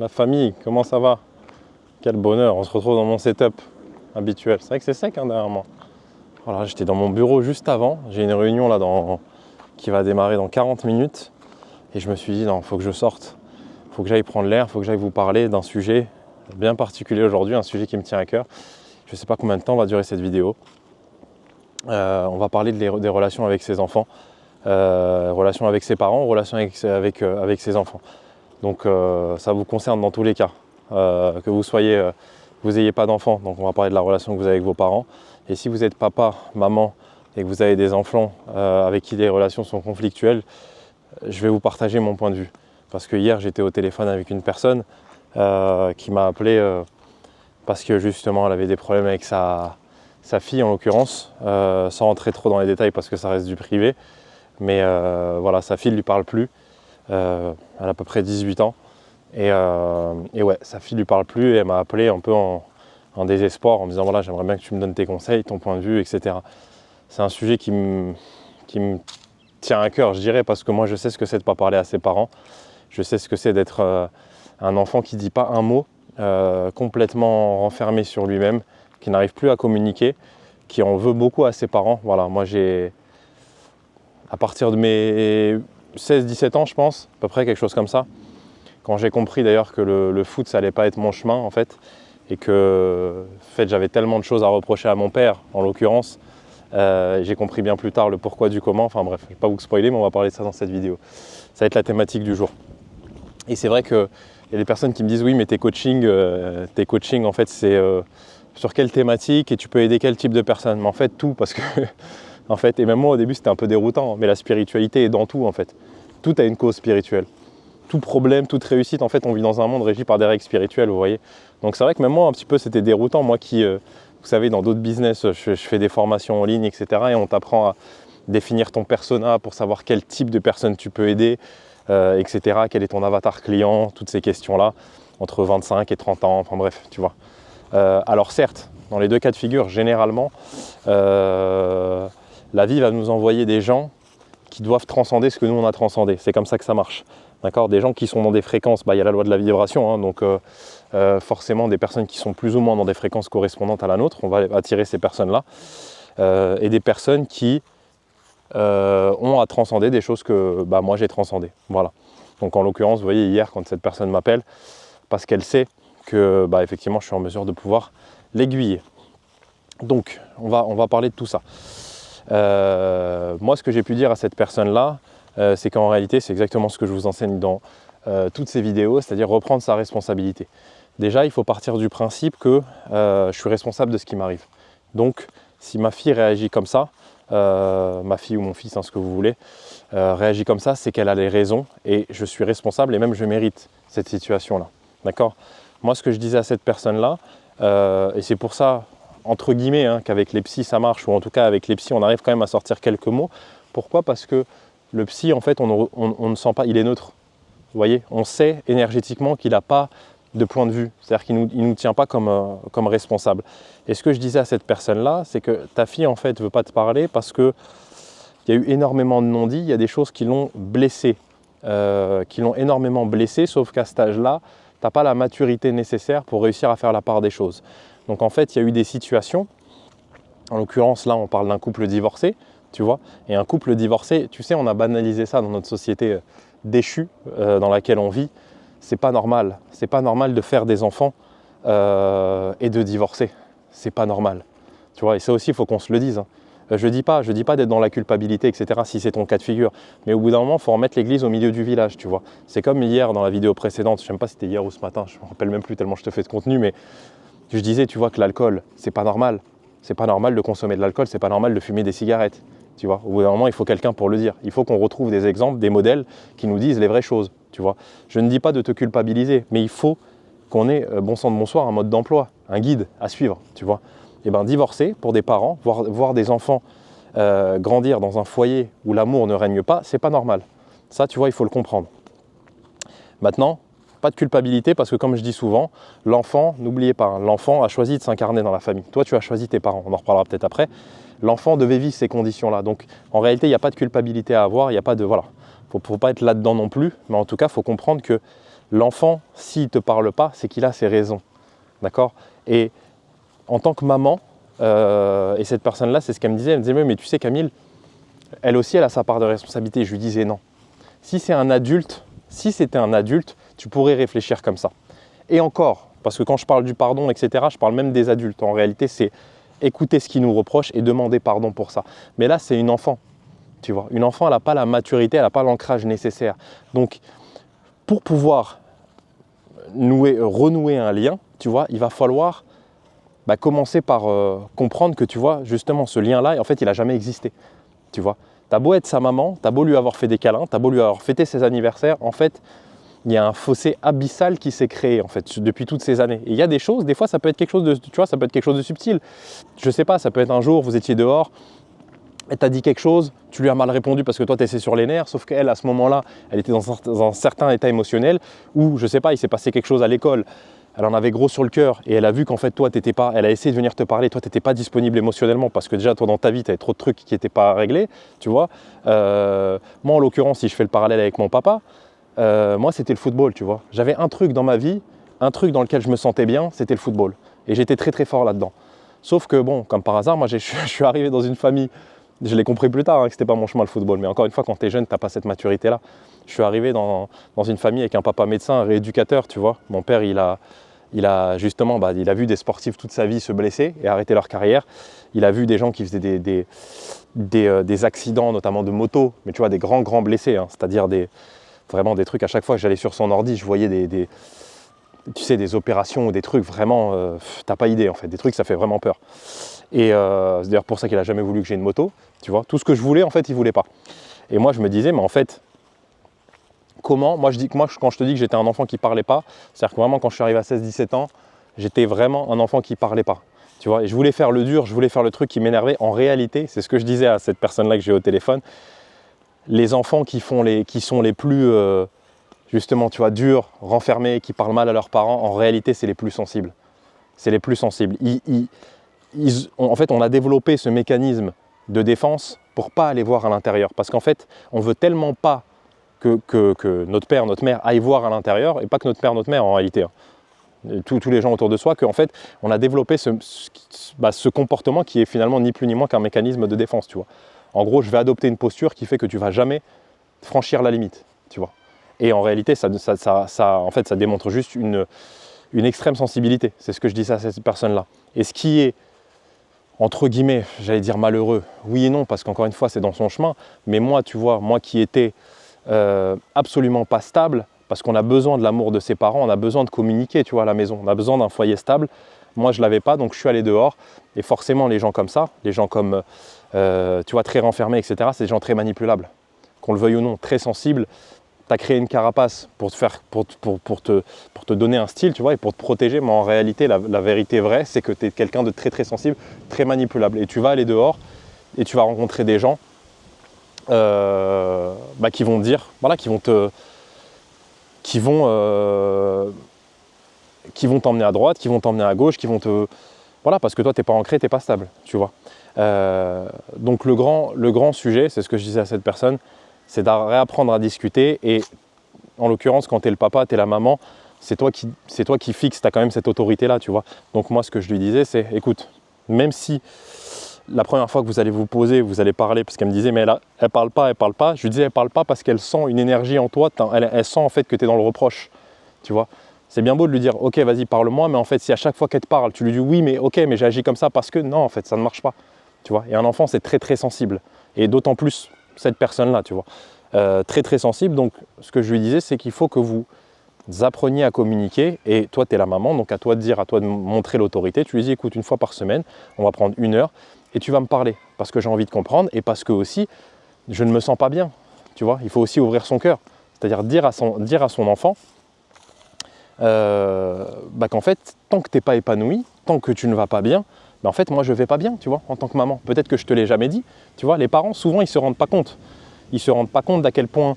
La famille, comment ça va? Quel bonheur, on se retrouve dans mon setup habituel. C'est vrai que c'est sec hein, derrière moi. Voilà, j'étais dans mon bureau juste avant. J'ai une réunion là qui va démarrer dans 40 minutes. Et je me suis dit, non, il faut que je sorte. Il faut que j'aille prendre l'air, il faut que j'aille vous parler d'un sujet bien particulier aujourd'hui, un sujet qui me tient à cœur. Je ne sais pas combien de temps va durer cette vidéo. On va parler des relations avec ses enfants, relations avec ses parents, relations avec ses enfants. Donc ça vous concerne dans tous les cas, que vous ayez pas d'enfants, donc on va parler de la relation que vous avez avec vos parents. Et si vous êtes papa, maman et que vous avez des enfants avec qui les relations sont conflictuelles, je vais vous partager mon point de vue. Parce que hier j'étais au téléphone avec une personne qui m'a appelé parce que justement elle avait des problèmes avec sa fille en l'occurrence, sans rentrer trop dans les détails parce que ça reste du privé. Mais voilà, sa fille ne lui parle plus. Elle a à peu près 18 ans. Et ouais, sa fille ne lui parle plus et elle m'a appelé un peu en désespoir en me disant voilà, j'aimerais bien que tu me donnes tes conseils, ton point de vue, etc. C'est un sujet qui me tient à cœur, je dirais, parce que moi je sais ce que c'est de ne pas parler à ses parents. Je sais ce que c'est d'être un enfant qui ne dit pas un mot, complètement renfermé sur lui-même, qui n'arrive plus à communiquer, qui en veut beaucoup à ses parents. Voilà, moi à partir de mes 16-17 ans, je pense, à peu près quelque chose comme ça, quand j'ai compris d'ailleurs que le foot, ça allait pas être mon chemin en fait, et que en fait, j'avais tellement de choses à reprocher à mon père, en l'occurrence, j'ai compris bien plus tard le pourquoi du comment. Enfin bref, je ne vais pas vous spoiler, mais on va parler de ça dans cette vidéo. Ça va être la thématique du jour. Et c'est vrai qu'il y a des personnes qui me disent oui, mais tes coachings en fait, c'est sur quelle thématique et tu peux aider quel type de personnes. Mais en fait, tout, parce que en fait, et même moi au début c'était un peu déroutant, mais la spiritualité est dans tout en fait. Tout a une cause spirituelle. Tout problème, toute réussite, en fait, on vit dans un monde régi par des règles spirituelles, vous voyez. Donc c'est vrai que même moi, un petit peu, c'était déroutant. Moi qui, vous savez, dans d'autres business, je fais des formations en ligne, etc. Et on t'apprend à définir ton persona pour savoir quel type de personne tu peux aider, etc. Quel est ton avatar client, toutes ces questions-là, entre 25 et 30 ans, enfin bref, tu vois. Alors certes, dans les deux cas de figure, généralement, la vie va nous envoyer des gens qui doivent transcender ce que nous on a transcendé. C'est comme ça que ça marche. D'accord ? Des gens qui sont dans des fréquences, il y a la loi de la vibration, hein, donc forcément des personnes qui sont plus ou moins dans des fréquences correspondantes à la nôtre, on va attirer ces personnes-là, et des personnes qui ont à transcender des choses que moi j'ai transcendées. Voilà. Donc en l'occurrence, vous voyez hier quand cette personne m'appelle, parce qu'elle sait que effectivement je suis en mesure de pouvoir l'aiguiller. Donc on va parler de tout ça. Moi, ce que j'ai pu dire à cette personne-là, c'est qu'en réalité, c'est exactement ce que je vous enseigne dans toutes ces vidéos, c'est-à-dire reprendre sa responsabilité. Déjà, il faut partir du principe que je suis responsable de ce qui m'arrive. Donc, si ma fille réagit comme ça, ma fille ou mon fils, hein, ce que vous voulez, réagit comme ça, c'est qu'elle a les raisons et je suis responsable et même je mérite cette situation-là. D'accord ? Moi, ce que je disais à cette personne-là, et c'est pour ça, entre guillemets, hein, qu'avec les psys ça marche, ou en tout cas avec les psys on arrive quand même à sortir quelques mots. Pourquoi ? Parce que le psy, en fait, on ne sent pas, il est neutre. Vous voyez, on sait énergétiquement qu'il n'a pas de point de vue, c'est-à-dire qu'il ne nous tient pas comme responsable. Et ce que je disais à cette personne-là, c'est que ta fille, en fait, ne veut pas te parler parce qu'il y a eu énormément de non-dits, il y a des choses qui l'ont blessée, qui l'ont énormément blessée, sauf qu'à cet âge-là, tu n'as pas la maturité nécessaire pour réussir à faire la part des choses. Donc en fait, il y a eu des situations, en l'occurrence là, on parle d'un couple divorcé, tu vois, et un couple divorcé, tu sais, on a banalisé ça dans notre société déchue dans laquelle on vit. C'est pas normal de faire des enfants et de divorcer, c'est pas normal, tu vois, et ça aussi, il faut qu'on se le dise, hein. Je dis pas d'être dans la culpabilité, etc., si c'est ton cas de figure, mais au bout d'un moment, il faut remettre l'église au milieu du village, tu vois. C'est comme hier dans la vidéo précédente, je ne sais pas si c'était hier ou ce matin, je ne me rappelle même plus tellement je te fais de contenu, mais je disais, tu vois, que l'alcool, c'est pas normal. C'est pas normal de consommer de l'alcool, c'est pas normal de fumer des cigarettes. Tu vois, au bout d'un moment, il faut quelqu'un pour le dire. Il faut qu'on retrouve des exemples, des modèles qui nous disent les vraies choses. Tu vois, je ne dis pas de te culpabiliser, mais il faut qu'on ait, bon sang de bonsoir, un mode d'emploi, un guide à suivre. Tu vois, et bien divorcer pour des parents, voir des enfants grandir dans un foyer où l'amour ne règne pas, c'est pas normal. Ça, tu vois, il faut le comprendre. Maintenant, pas de culpabilité parce que comme je dis souvent, l'enfant, n'oubliez pas, hein, l'enfant a choisi de s'incarner dans la famille. Toi, tu as choisi tes parents, on en reparlera peut-être après. L'enfant devait vivre ces conditions-là. Donc en réalité, il n'y a pas de culpabilité à avoir, il n'y a pas de... Voilà, faut pas être là-dedans non plus, mais en tout cas, il faut comprendre que l'enfant, s'il ne te parle pas, c'est qu'il a ses raisons. D'accord? Et en tant que maman, et cette personne-là, c'est ce qu'elle me disait, elle me disait, mais tu sais Camille, elle aussi, elle a sa part de responsabilité. Je lui disais non. Si c'était un adulte, tu pourrais réfléchir comme ça. Et encore, parce que quand je parle du pardon, etc., je parle même des adultes. En réalité, c'est écouter ce qu'ils nous reprochent et demander pardon pour ça. Mais là, c'est une enfant, tu vois. Une enfant, elle n'a pas la maturité, elle n'a pas l'ancrage nécessaire. Donc, pour pouvoir renouer un lien, tu vois, il va falloir commencer par comprendre que, tu vois, justement, ce lien-là, en fait, il n'a jamais existé. Tu vois, t'as beau être sa maman, t'as beau lui avoir fait des câlins, t'as beau lui avoir fêté ses anniversaires, en fait, il y a un fossé abyssal qui s'est créé en fait depuis toutes ces années. Et il y a des choses, des fois ça peut être quelque chose de, tu vois, ça peut être quelque chose de subtil. Je sais pas, ça peut être un jour, vous étiez dehors, elle t'a dit quelque chose, tu lui as mal répondu parce que toi t'étais sur les nerfs, sauf qu'elle à ce moment-là, elle était dans un certain état émotionnel, ou je sais pas, il s'est passé quelque chose à l'école. Elle en avait gros sur le cœur et elle a vu qu'en fait toi t'étais pas, elle a essayé de venir te parler, toi t'étais pas disponible émotionnellement parce que déjà toi dans ta vie t'avais trop de trucs qui n'étaient pas réglés, tu vois. Moi en l'occurrence si je fais le parallèle avec mon papa, moi c'était le football, tu vois. J'avais un truc dans ma vie, un truc dans lequel je me sentais bien, c'était le football et j'étais très très fort là-dedans. Sauf que bon, comme par hasard, moi je suis arrivé dans une famille, je l'ai compris plus tard que c'était pas mon chemin le football, mais encore une fois quand t'es jeune t'as pas cette maturité là. Je suis arrivé dans une famille avec un papa médecin, un rééducateur, tu vois. Mon père il a justement, il a vu des sportifs toute sa vie se blesser et arrêter leur carrière. Il a vu des gens qui faisaient des accidents, notamment de moto, mais tu vois, des grands blessés, hein, c'est-à-dire vraiment des trucs. À chaque fois que j'allais sur son ordi, je voyais tu sais, des opérations ou des trucs vraiment, t'as pas idée en fait, des trucs ça fait vraiment peur. Et c'est d'ailleurs pour ça qu'il a jamais voulu que j'ai une moto, tu vois. Tout ce que je voulais, en fait, il voulait pas. Et moi, je me disais, mais en fait, comment, moi quand je te dis que j'étais un enfant qui parlait pas, c'est-à-dire que vraiment quand je suis arrivé à 16-17 ans, j'étais vraiment un enfant qui parlait pas. Tu vois, et je voulais faire le dur, je voulais faire le truc qui m'énervait. En réalité, c'est ce que je disais à cette personne-là que j'ai au téléphone, les enfants qui sont les plus, justement, tu vois, durs, renfermés, qui parlent mal à leurs parents, en réalité, c'est les plus sensibles. C'est les plus sensibles. En fait, on a développé ce mécanisme de défense pour pas aller voir à l'intérieur. Parce qu'en fait, on veut tellement pas que notre père, notre mère aillent voir à l'intérieur, et pas que notre père, notre mère en réalité, hein. Tous les gens autour de soi, qu'en fait, on a développé ce comportement qui est finalement ni plus ni moins qu'un mécanisme de défense, tu vois. En gros, je vais adopter une posture qui fait que tu vas jamais franchir la limite, tu vois. Et en réalité, ça démontre juste une extrême sensibilité. C'est ce que je dis à cette personne-là. Et ce qui est, entre guillemets, j'allais dire malheureux, oui et non, parce qu'encore une fois, c'est dans son chemin. Mais moi, tu vois, moi qui étais absolument pas stable, parce qu'on a besoin de l'amour de ses parents, on a besoin de communiquer, tu vois, à la maison. On a besoin d'un foyer stable. Moi, je ne l'avais pas, donc je suis allé dehors. Et forcément, les gens comme ça, les gens comme, tu vois, très renfermés, etc., c'est des gens très manipulables. Qu'on le veuille ou non, très sensibles. Tu as créé une carapace pour te donner un style, tu vois, et pour te protéger. Mais en réalité, la vérité vraie, c'est que tu es quelqu'un de très, très sensible, très manipulable. Et tu vas aller dehors et tu vas rencontrer des gens qui vont dire, voilà, qui vont t'emmener à droite, qui vont t'emmener à gauche, voilà, parce que toi t'es pas ancré, t'es pas stable, tu vois. Donc le grand sujet, c'est ce que je disais à cette personne, c'est de réapprendre à discuter. Et en l'occurrence, quand t'es le papa, t'es la maman, c'est toi qui fixes, t'as quand même cette autorité là, tu vois. Donc moi, ce que je lui disais, c'est, écoute, même si la première fois que vous allez vous poser, vous allez parler, parce qu'elle me disait, mais elle parle pas. Je lui disais, elle parle pas parce qu'elle sent une énergie en toi, elle sent en fait que tu es dans le reproche, tu vois. C'est bien beau de lui dire, ok, vas-y, parle-moi, mais en fait, si à chaque fois qu'elle te parle, tu lui dis, oui, mais ok, mais j'ai agi comme ça parce que, non, en fait, ça ne marche pas, tu vois. Et un enfant, c'est très, très sensible. Et d'autant plus cette personne-là, tu vois. Très, très sensible. Donc, ce que je lui disais, c'est qu'il faut que vous appreniez à communiquer. Et toi, tu es la maman, donc à toi de dire, à toi de montrer l'autorité. Tu lui dis, écoute, une fois par semaine, on va prendre 1 heure. Et tu vas me parler, parce que j'ai envie de comprendre et parce que aussi, je ne me sens pas bien, tu vois. Il faut aussi ouvrir son cœur, c'est-à-dire dire à son enfant qu'en fait, tant que tu n'es pas épanoui, tant que tu ne vas pas bien, en fait, moi, je ne vais pas bien, tu vois, en tant que maman. Peut-être que je ne te l'ai jamais dit, tu vois. Les parents, souvent, ils ne se rendent pas compte. Ils ne se rendent pas compte d'à quel point,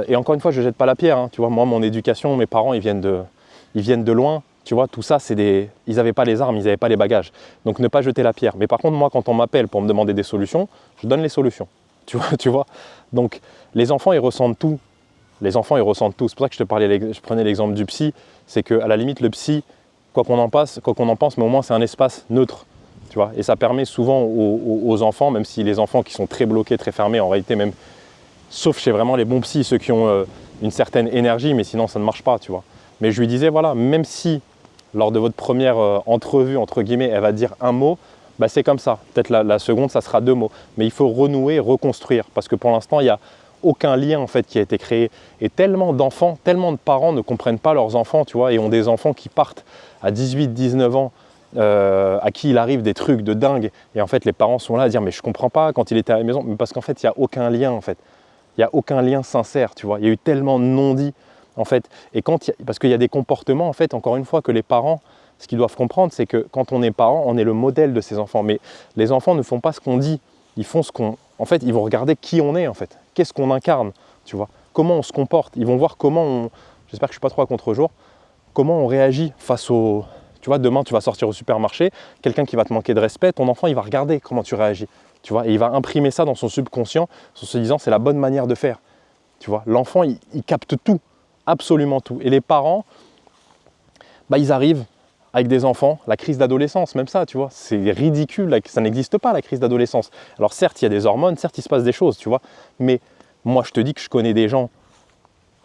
et encore une fois, je ne jette pas la pierre, hein, tu vois. Moi, mon éducation, mes parents, ils viennent de loin. Tu vois, tout ça, ils n'avaient pas les armes, ils n'avaient pas les bagages. Donc ne pas jeter la pierre. Mais par contre, moi, quand on m'appelle pour me demander des solutions, je donne les solutions. Tu vois. Donc les enfants, ils ressentent tout Les enfants, ils ressentent tout. C'est pour ça que je prenais l'exemple du psy. C'est qu'à la limite, le psy, quoi qu'on en pense, mais au moins c'est un espace neutre. Tu vois, et ça permet souvent aux enfants, même si les enfants qui sont très bloqués, très fermés, en réalité même, sauf chez vraiment les bons psys, ceux qui ont une certaine énergie, mais sinon ça ne marche pas, tu vois. Mais je lui disais, voilà, même si lors de votre première entrevue, entre guillemets, elle va dire un mot, bah c'est comme ça. Peut-être la seconde, ça sera 2 mots. Mais il faut renouer, reconstruire, parce que pour l'instant, il n'y a aucun lien en fait qui a été créé. Et tellement d'enfants, tellement de parents ne comprennent pas leurs enfants, tu vois, et ont des enfants qui partent à 18, 19 ans, à qui il arrive des trucs de dingue. Et en fait, les parents sont là à dire, mais je comprends pas quand il était à la maison, mais parce qu'en fait, il n'y a aucun lien en fait. Il n'y a aucun lien sincère, tu vois. Il y a eu tellement de non-dits, en fait. Et parce qu'il y a des comportements, en fait, encore une fois, que les parents, ce qu'ils doivent comprendre, c'est que quand on est parent, on est le modèle de ses enfants. Mais les enfants ne font pas ce qu'on dit, ils font ce qu'on... En fait, ils vont regarder qui on est, en fait. Qu'est-ce qu'on incarne, tu vois. Comment on se comporte. Ils vont voir comment on... J'espère que je ne suis pas trop à contre-jour. Comment on réagit face au... Tu vois, demain, tu vas sortir au supermarché, quelqu'un qui va te manquer de respect, ton enfant, il va regarder comment tu réagis. Tu vois, et il va imprimer ça dans son subconscient en se disant c'est la bonne manière de faire. Tu vois, l'enfant, il capte tout, absolument tout. Et les parents, bah, ils arrivent avec des enfants, la crise d'adolescence, même ça, tu vois, c'est ridicule, ça n'existe pas la crise d'adolescence. Alors certes, il y a des hormones, certes, il se passe des choses, tu vois, mais moi, je te dis que je connais des gens,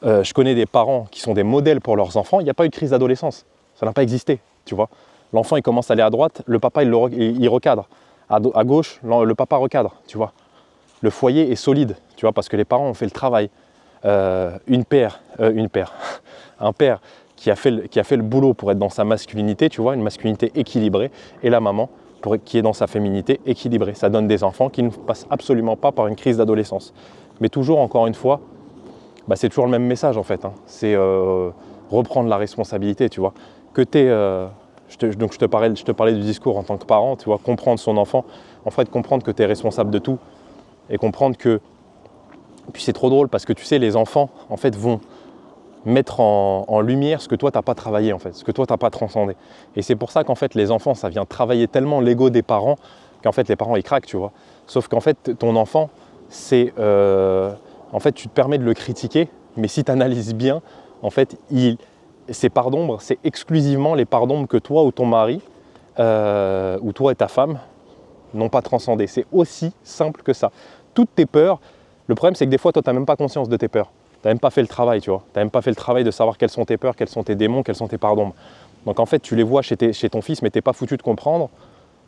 je connais des parents qui sont des modèles pour leurs enfants, il n'y a pas eu de crise d'adolescence, ça n'a pas existé, tu vois. L'enfant, il commence à aller à droite, le papa, il recadre. À gauche, le papa recadre, tu vois. Le foyer est solide, tu vois, parce que les parents ont fait le travail. Un père qui a fait le boulot pour être dans sa masculinité, tu vois, une masculinité équilibrée, et la maman qui est dans sa féminité équilibrée. Ça donne des enfants qui ne passent absolument pas par une crise d'adolescence. Mais toujours, encore une fois, bah, c'est toujours le même message en fait. Hein. C'est reprendre la responsabilité, tu vois. Que tu es... Donc je te parlais du discours en tant que parent, tu vois, comprendre son enfant, en fait comprendre que tu es responsable de tout et comprendre que, puis c'est trop drôle parce que tu sais, les enfants en fait vont mettre en lumière ce que toi t'as pas travaillé en fait, ce que toi t'as pas transcendé. Et c'est pour ça qu'en fait les enfants, ça vient travailler tellement l'ego des parents qu'en fait les parents ils craquent, tu vois. Sauf qu'en fait ton enfant, c'est en fait tu te permets de le critiquer, mais si tu analyses bien, en fait ces parts d'ombre, c'est exclusivement les parts d'ombre que toi ou ton mari, ou toi et ta femme, n'ont pas transcendé. C'est aussi simple que ça. Toutes tes peurs, le problème c'est que des fois, toi, tu n'as même pas conscience de tes peurs. Tu n'as même pas fait le travail, tu vois. Tu n'as même pas fait le travail de savoir quelles sont tes peurs, quels sont tes démons, quelles sont tes parts d'ombre. Donc en fait, tu les vois chez ton fils, mais tu n'es pas foutu de comprendre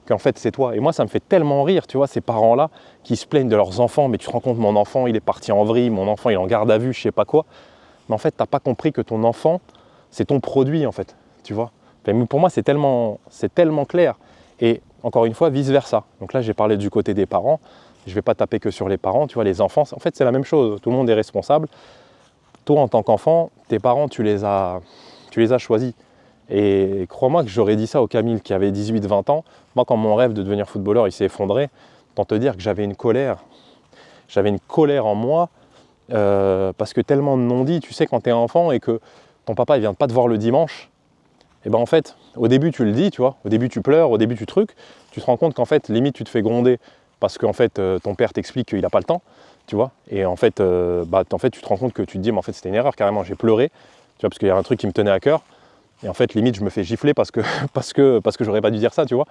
qu'en fait, c'est toi. Et moi, ça me fait tellement rire, tu vois, ces parents-là qui se plaignent de leurs enfants. Mais tu te rends compte, mon enfant, il est parti en vrille, mon enfant, il est en garde à vue, je sais pas quoi. Mais en fait, tu n'as pas compris que ton enfant, c'est ton produit en fait, tu vois. Enfin, pour moi, c'est tellement clair. Et encore une fois, vice-versa. Donc là, j'ai parlé du côté des parents. Je ne vais pas taper que sur les parents, tu vois, les enfants. En fait, c'est la même chose. Tout le monde est responsable. Toi, en tant qu'enfant, tes parents, tu les as choisis. Et crois-moi que j'aurais dit ça au Camille qui avait 18-20 ans. Moi, quand mon rêve de devenir footballeur, il s'est effondré, tant te dire que j'avais une colère en moi, parce que tellement de non-dits, tu sais, quand tu es enfant et que ton papa il vient pas te voir le dimanche, et ben en fait, au début tu le dis, tu vois, au début tu pleures, au début tu te rends compte qu'en fait, limite tu te fais gronder parce qu'en fait ton père t'explique qu'il n'a pas le temps, tu vois, et en fait, tu te rends compte que tu te dis, mais en fait c'était une erreur carrément, j'ai pleuré, tu vois, parce qu'il y a un truc qui me tenait à cœur, et en fait limite je me fais gifler parce que j'aurais pas dû dire ça, tu vois.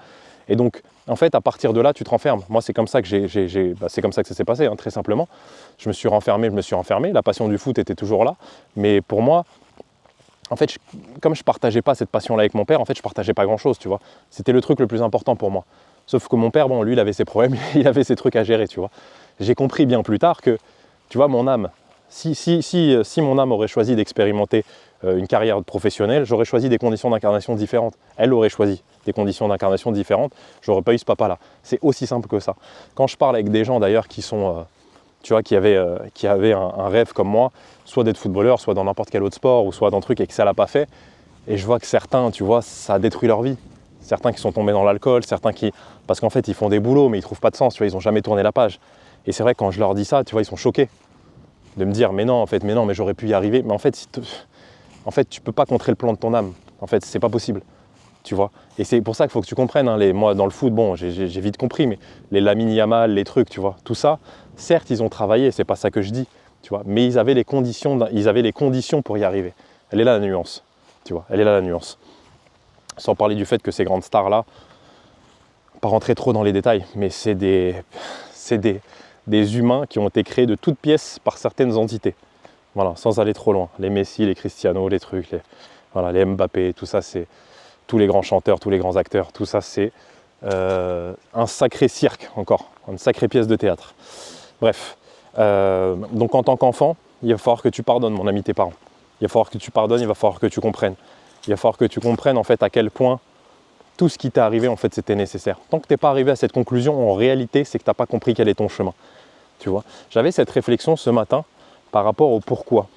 Et donc, en fait, à partir de là, tu te renfermes. Moi, c'est comme ça que c'est comme ça que ça s'est passé, hein, très simplement. Je me suis renfermé. La passion du foot était toujours là. Mais pour moi, en fait, comme je partageais pas cette passion-là avec mon père, en fait, je partageais pas grand-chose, tu vois. C'était le truc le plus important pour moi. Sauf que mon père, bon, lui, il avait ses problèmes, il avait ses trucs à gérer, tu vois. J'ai compris bien plus tard que, tu vois, mon âme, si mon âme aurait choisi d'expérimenter une carrière professionnelle, j'aurais choisi des conditions d'incarnation différentes. Elle aurait choisi des conditions d'incarnation différentes, j'aurais pas eu ce papa-là. C'est aussi simple que ça. Quand je parle avec des gens d'ailleurs qui sont, tu vois, qui avaient un rêve comme moi, soit d'être footballeur, soit dans n'importe quel autre sport, ou soit dans un truc et que ça l'a pas fait, et je vois que certains, tu vois, ça a détruit leur vie. Certains qui sont tombés dans l'alcool, parce qu'en fait ils font des boulots mais ils trouvent pas de sens, tu vois, ils n'ont jamais tourné la page. Et c'est vrai que quand je leur dis ça, tu vois, ils sont choqués de me dire mais non, mais j'aurais pu y arriver. Mais en fait, tu peux pas contrer le plan de ton âme. En fait, c'est pas possible, tu vois. Et c'est pour ça qu'il faut que tu comprennes. Hein, moi, dans le foot, bon, j'ai vite compris, mais les Lamine Yamal, les trucs, tu vois, tout ça, certes, ils ont travaillé. C'est pas ça que je dis. tu vois. Mais ils avaient les conditions pour y arriver. Elle est là la nuance, tu vois. Elle est là la nuance. Sans parler du fait que ces grandes stars-là, pas rentrer trop dans les détails, mais c'est des humains qui ont été créés de toutes pièces par certaines entités. Voilà, sans aller trop loin. Les Messi, les Cristiano, les trucs, les Mbappé, tout ça, c'est tous les grands chanteurs, tous les grands acteurs, tout ça, c'est un sacré cirque encore, une sacrée pièce de théâtre. Bref, donc en tant qu'enfant, il va falloir que tu pardonnes, mon ami, tes parents. Il va falloir que tu pardonnes, il va falloir que tu comprennes. Il va falloir que tu comprennes en fait à quel point tout ce qui t'est arrivé en fait c'était nécessaire. Tant que tu n'es pas arrivé à cette conclusion, en réalité, c'est que tu n'as pas compris quel est ton chemin. Tu vois, j'avais cette réflexion ce matin par rapport au pourquoi.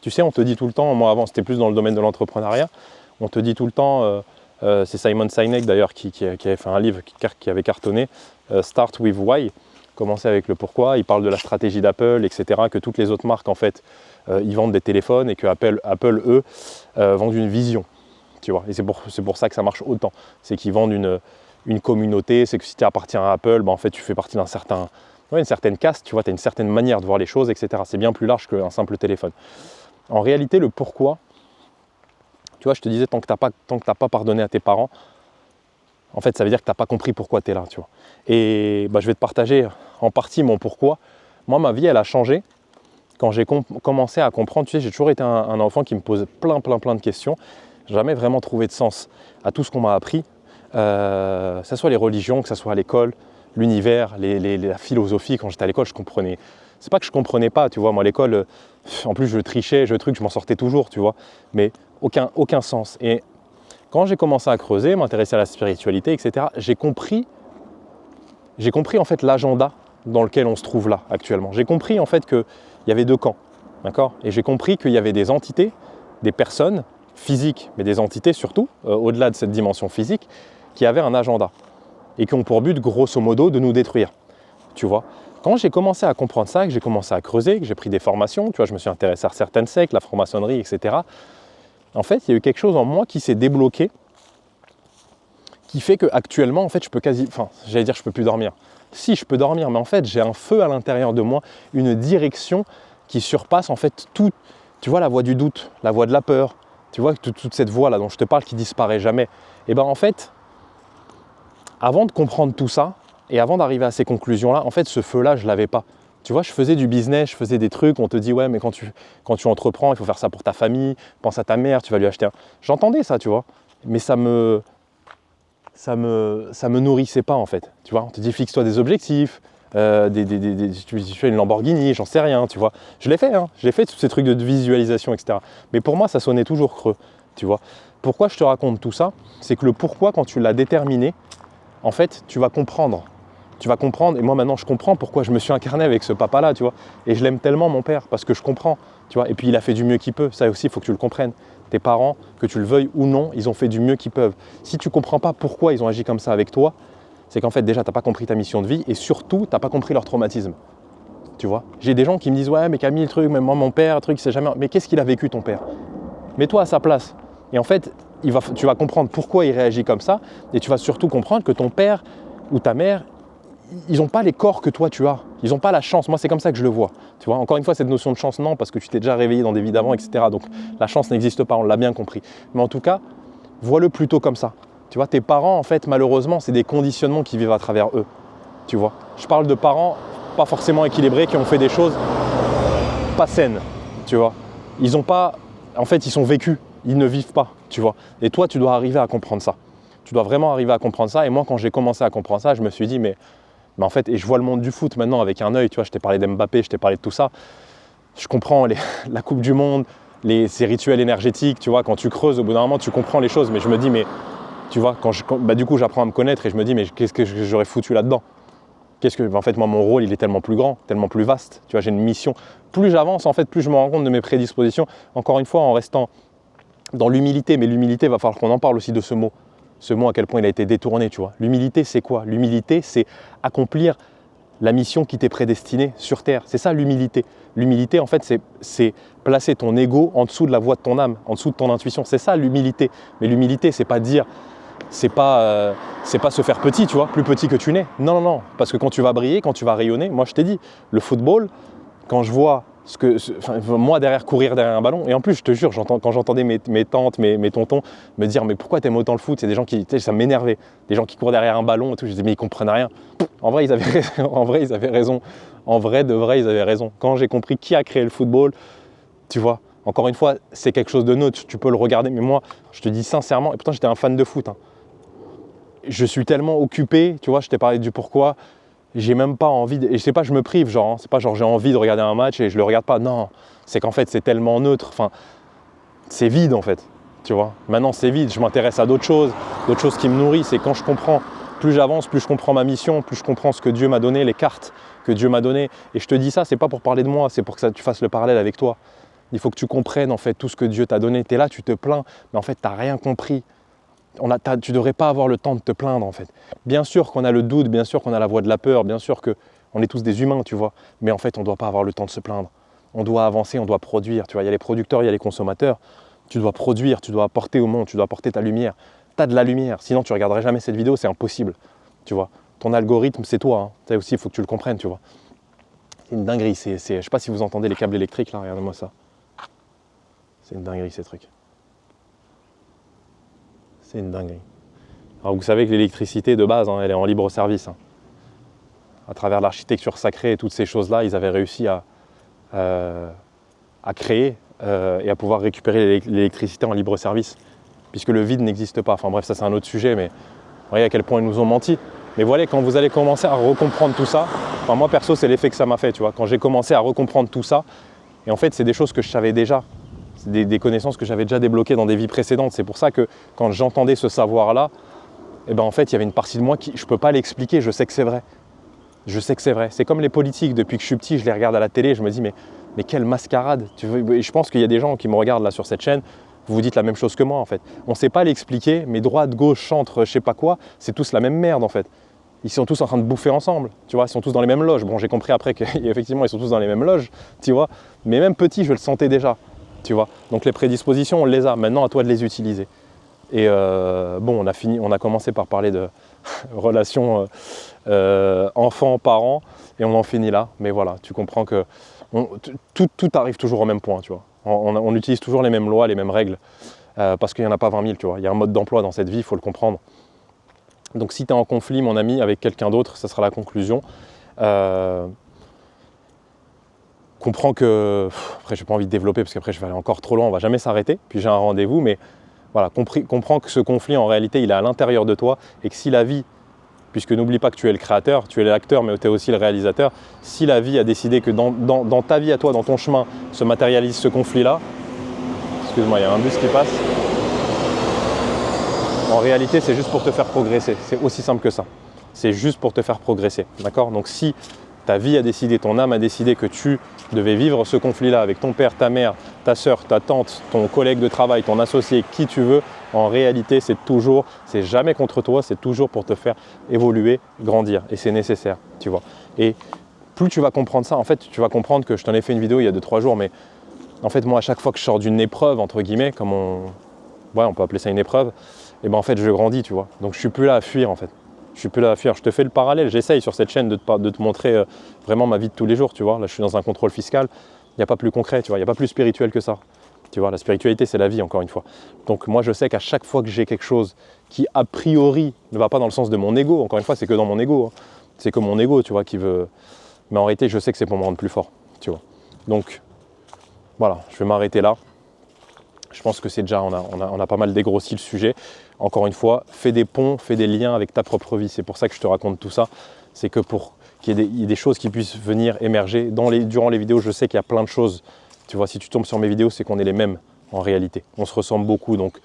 Tu sais, on te dit tout le temps, moi avant c'était plus dans le domaine de l'entrepreneuriat, on te dit tout le temps, c'est Simon Sinek d'ailleurs qui avait fait un livre qui avait cartonné, Start with Why, commencer avec le pourquoi. Il parle de la stratégie d'Apple, etc., que toutes les autres marques en fait, ils vendent des téléphones et que Apple eux, vendent une vision. Tu vois, et c'est pour ça que ça marche autant. C'est qu'ils vendent une communauté, c'est que si tu appartiens à Apple, en fait tu fais partie une certaine caste, tu vois, tu as une certaine manière de voir les choses, etc. C'est bien plus large qu'un simple téléphone. En réalité, le pourquoi, tu vois, je te disais, tant que tu n'as pas pardonné à tes parents, en fait, ça veut dire que tu n'as pas compris pourquoi tu es là, tu vois. Et je vais te partager en partie mon pourquoi. Moi, ma vie, elle a changé quand j'ai commencé à comprendre. Tu sais, j'ai toujours été un enfant qui me pose plein de questions. Jamais vraiment trouvé de sens à tout ce qu'on m'a appris, que ce soit les religions, que ce soit à l'école, l'univers, la philosophie. Quand j'étais à l'école, je comprenais. C'est pas que je comprenais pas, tu vois. Moi, à l'école, en plus, je trichais, je m'en sortais toujours, tu vois. Mais aucun sens. Et quand j'ai commencé à creuser, m'intéresser à la spiritualité, etc., j'ai compris en fait l'agenda dans lequel on se trouve là actuellement. J'ai compris en fait qu'il y avait deux camps, d'accord ? Et j'ai compris qu'il y avait des entités, des personnes physiques, mais des entités surtout, au-delà de cette dimension physique, qui avaient un agenda et qui ont pour but, grosso modo, de nous détruire. Tu vois ? Quand j'ai commencé à comprendre ça, que j'ai commencé à creuser, que j'ai pris des formations, tu vois, je me suis intéressé à certaines sectes, la franc-maçonnerie, etc. En fait, il y a eu quelque chose en moi qui s'est débloqué, qui fait qu'actuellement, en fait, je peux je peux plus dormir. Si, je peux dormir, mais en fait, j'ai un feu à l'intérieur de moi, une direction qui surpasse en fait tout. Tu vois, la voix du doute, la voix de la peur, tu vois, toute cette voix-là dont je te parle qui disparaît jamais. Et bien en fait, avant de comprendre tout ça, et avant d'arriver à ces conclusions-là, en fait, ce feu-là, je ne l'avais pas. Tu vois, je faisais du business, je faisais des trucs, on te dit, ouais, mais quand tu entreprends, il faut faire ça pour ta famille, pense à ta mère, tu vas lui acheter un... J'entendais ça, tu vois, mais ça me nourrissait pas, en fait. Tu vois, on te dit, fixe-toi des objectifs, tu fais une Lamborghini, j'en sais rien, tu vois. Je l'ai fait tous ces trucs de visualisation, etc. Mais pour moi, ça sonnait toujours creux, tu vois. Pourquoi je te raconte tout ça ? C'est que le pourquoi, quand tu l'as déterminé, en fait, tu vas comprendre. Et moi maintenant je comprends pourquoi je me suis incarné avec ce papa-là, tu vois. Et je l'aime tellement, mon père, parce que je comprends, tu vois. Et puis il a fait du mieux qu'il peut, ça aussi il faut que tu le comprennes. Tes parents, que tu le veuilles ou non, ils ont fait du mieux qu'ils peuvent. Si tu ne comprends pas pourquoi ils ont agi comme ça avec toi, c'est qu'en fait déjà tu n'as pas compris ta mission de vie et surtout tu n'as pas compris leur traumatisme. Tu vois. J'ai des gens qui me disent, ouais mais Camille, le truc, même moi mon père, le truc, c'est jamais... Mais qu'est-ce qu'il a vécu ton père ? Mets-toi à sa place. Et en fait, tu vas comprendre pourquoi il réagit comme ça et tu vas surtout comprendre que ton père ou ta mère, ils n'ont pas les corps que toi tu as. Ils n'ont pas la chance. Moi, c'est comme ça que je le vois. Tu vois, encore une fois, cette notion de chance, non, parce que tu t'es déjà réveillé dans des vies d'avant, etc. Donc, la chance n'existe pas, on l'a bien compris. Mais en tout cas, vois-le plutôt comme ça. Tu vois, tes parents, en fait, malheureusement, c'est des conditionnements qui vivent à travers eux. Tu vois, je parle de parents pas forcément équilibrés qui ont fait des choses pas saines. Tu vois, ils ont pas... En fait, ils sont vécus. Ils ne vivent pas, tu vois. Et toi, tu dois arriver à comprendre ça. Tu dois vraiment arriver à comprendre ça. Et moi, quand j'ai commencé à comprendre ça, je me suis dit, mais en fait, et je vois le monde du foot maintenant avec un œil, tu vois, je t'ai parlé d'Mbappé, je t'ai parlé de tout ça. Je comprends la Coupe du Monde, ces rituels énergétiques, tu vois, quand tu creuses, au bout d'un moment, tu comprends les choses. Mais je me dis, mais tu vois, du coup, j'apprends à me connaître et je me dis, mais qu'est-ce que j'aurais foutu là-dedans ? En fait, moi, mon rôle, il est tellement plus grand, tellement plus vaste. Tu vois, j'ai une mission. Plus j'avance, en fait, plus je me rends compte de mes prédispositions. Encore une fois, en restant dans l'humilité, mais l'humilité, il va falloir qu'on en parle aussi de ce mot. Ce mot, à quel point il a été détourné, tu vois. L'humilité, c'est quoi ? L'humilité, c'est accomplir la mission qui t'est prédestinée sur Terre. C'est ça, l'humilité. L'humilité, en fait, c'est placer ton ego en dessous de la voix de ton âme, en dessous de ton intuition. C'est ça, l'humilité. Mais l'humilité, c'est pas dire... C'est pas se faire petit, tu vois, plus petit que tu n'es. Non, parce que quand tu vas briller, quand tu vas rayonner, moi je t'ai dit, le football, quand je vois moi derrière courir derrière un ballon. Et en plus, je te jure, quand j'entendais mes tantes, mes tontons me dire mais pourquoi t'aimes autant le foot, c'est des gens qui, ça m'énervait, des gens qui courent derrière un ballon et tout. Je disais mais ils comprennent rien. En vrai, ils avaient raison. En vrai, ils avaient raison. En vrai, de vrai, ils avaient raison. Quand j'ai compris qui a créé le football, tu vois, encore une fois, c'est quelque chose de neutre. Tu peux le regarder, mais moi, je te dis sincèrement, et pourtant j'étais un fan de foot. Hein. Je suis tellement occupé, tu vois, je t'ai parlé du pourquoi. J'ai même pas envie, et c'est pas je me prive, genre, hein, c'est pas genre j'ai envie de regarder un match et je le regarde pas, non, c'est qu'en fait c'est tellement neutre, enfin, c'est vide en fait, tu vois. Maintenant c'est vide, je m'intéresse à d'autres choses qui me nourrissent, et quand je comprends, plus j'avance, plus je comprends ma mission, plus je comprends ce que Dieu m'a donné, les cartes que Dieu m'a données, et je te dis ça, c'est pas pour parler de moi, c'est pour que tu fasses le parallèle avec toi. Il faut que tu comprennes en fait tout ce que Dieu t'a donné, tu es là, tu te plains, mais en fait t'as rien compris. Tu ne devrais pas avoir le temps de te plaindre en fait. Bien sûr qu'on a le doute, bien sûr qu'on a la voix de la peur, bien sûr qu'on est tous des humains, tu vois. Mais en fait, on ne doit pas avoir le temps de se plaindre. On doit avancer, on doit produire. Tu vois, il y a les producteurs, il y a les consommateurs. Tu dois produire, tu dois apporter au monde, tu dois apporter ta lumière. Tu as de la lumière, sinon tu ne regarderais jamais cette vidéo, c'est impossible. Tu vois. Ton algorithme, c'est toi. Hein. Ça aussi, il faut que tu le comprennes, tu vois. C'est une dinguerie. Je ne sais pas si vous entendez les câbles électriques là, regardez-moi ça. C'est une dinguerie ces trucs. C'est une dinguerie. Alors vous savez que l'électricité de base, hein, elle est en libre service. Hein. À travers l'architecture sacrée et toutes ces choses-là, ils avaient réussi à créer et à pouvoir récupérer l'électricité en libre service, puisque le vide n'existe pas. Enfin bref, ça c'est un autre sujet, mais vous voyez à quel point ils nous ont menti. Mais voilà, quand vous allez commencer à recomprendre tout ça, enfin moi perso, c'est l'effet que ça m'a fait, tu vois. Quand j'ai commencé à recomprendre tout ça, et en fait, c'est des choses que je savais déjà. C'est des connaissances que j'avais déjà débloquées dans des vies précédentes. C'est pour ça que quand j'entendais ce savoir-là, eh ben en fait, il y avait une partie de moi qui, je ne peux pas l'expliquer, je sais que c'est vrai. Je sais que c'est vrai. C'est comme les politiques, depuis que je suis petit, je les regarde à la télé, je me dis mais quelle mascarade. Et je pense qu'il y a des gens qui me regardent là sur cette chaîne, vous vous dites la même chose que moi en fait. On ne sait pas l'expliquer, mais droite, gauche, centre, je sais pas quoi, c'est tous la même merde en fait. Ils sont tous en train de bouffer ensemble, tu vois, ils sont tous dans les mêmes loges. Bon, j'ai compris après qu'effectivement, ils sont tous dans les mêmes loges, tu vois, mais même petit, je le sentais déjà. Tu vois. Donc les prédispositions, on les a. Maintenant, à toi de les utiliser. Et bon, on a commencé par parler de relations enfants-parents et on en finit là. Mais voilà, tu comprends que tout arrive toujours au même point, tu vois. On utilise toujours les mêmes lois, les mêmes règles, parce qu'il n'y en a pas 20 000, tu vois. Il y a un mode d'emploi dans cette vie, il faut le comprendre. Donc si tu es en conflit, mon ami, avec quelqu'un d'autre, ça sera la conclusion. Comprends que, après j'ai pas envie de développer parce qu'après je vais aller encore trop loin, on va jamais s'arrêter, puis j'ai un rendez-vous, mais voilà, comprends que ce conflit en réalité il est à l'intérieur de toi et que si la vie, puisque n'oublie pas que tu es le créateur, tu es l'acteur mais tu es aussi le réalisateur, si la vie a décidé que dans ta vie à toi, dans ton chemin, se matérialise ce conflit-là, excuse-moi, il y a un bus qui passe, en réalité c'est juste pour te faire progresser, c'est aussi simple que ça, c'est juste pour te faire progresser, d'accord? Donc si ta vie a décidé, ton âme a décidé que tu devais vivre ce conflit-là avec ton père, ta mère, ta soeur, ta tante, ton collègue de travail, ton associé, qui tu veux, en réalité, c'est jamais contre toi, c'est toujours pour te faire évoluer, grandir. Et c'est nécessaire, tu vois. Et plus tu vas comprendre ça, en fait, tu vas comprendre que je t'en ai fait une vidéo il y a 2-3 jours, mais en fait, moi, à chaque fois que je sors d'une épreuve, entre guillemets, comme on peut appeler ça une épreuve, et ben en fait, je grandis, tu vois. Donc, je suis plus là à fuir, en fait. Je suis plus là à fuir. Je te fais le parallèle. J'essaye sur cette chaîne de te montrer vraiment ma vie de tous les jours. Tu vois, là, je suis dans un contrôle fiscal. Il n'y a pas plus concret. Tu vois, il n'y a pas plus spirituel que ça. Tu vois, la spiritualité, c'est la vie, encore une fois. Donc, moi, je sais qu'à chaque fois que j'ai quelque chose qui, a priori, ne va pas dans le sens de mon ego, encore une fois, c'est que dans mon ego. Hein. C'est que mon ego, tu vois, qui veut. Mais en réalité, je sais que c'est pour me rendre plus fort. Tu vois. Donc, voilà, je vais m'arrêter là. Je pense que c'est déjà, on a pas mal dégrossi le sujet. Encore une fois, fais des ponts, fais des liens avec ta propre vie. C'est pour ça que je te raconte tout ça. C'est que pour qu'il y ait des choses qui puissent venir émerger. Durant les vidéos, je sais qu'il y a plein de choses. Tu vois, si tu tombes sur mes vidéos, c'est qu'on est les mêmes en réalité. On se ressemble beaucoup. Donc,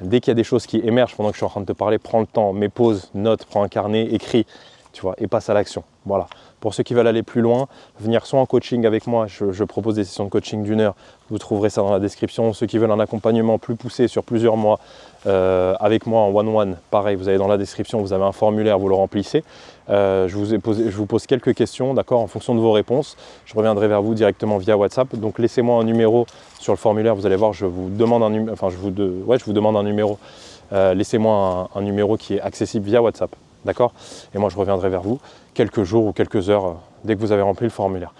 dès qu'il y a des choses qui émergent pendant que je suis en train de te parler, prends le temps, mets pause, note, prends un carnet, écris, tu vois, et passe à l'action. Voilà. Pour ceux qui veulent aller plus loin, venir soit en coaching avec moi, je propose des sessions de coaching d'1 heure, vous trouverez ça dans la description. Ceux qui veulent un accompagnement plus poussé sur plusieurs mois avec moi en one-one, pareil, vous avez dans la description, vous avez un formulaire, vous le remplissez. Je vous pose quelques questions, d'accord, en fonction de vos réponses. Je reviendrai vers vous directement via WhatsApp. Donc laissez-moi un numéro sur le formulaire, vous allez voir, je vous demande un numéro. Laissez-moi un numéro qui est accessible via WhatsApp. D'accord? Et moi, je reviendrai vers vous quelques jours ou quelques heures dès que vous avez rempli le formulaire.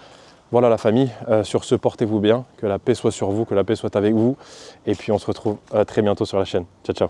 Voilà la famille, sur ce, portez-vous bien, que la paix soit sur vous, que la paix soit avec vous. Et puis on se retrouve très bientôt sur la chaîne. Ciao, ciao.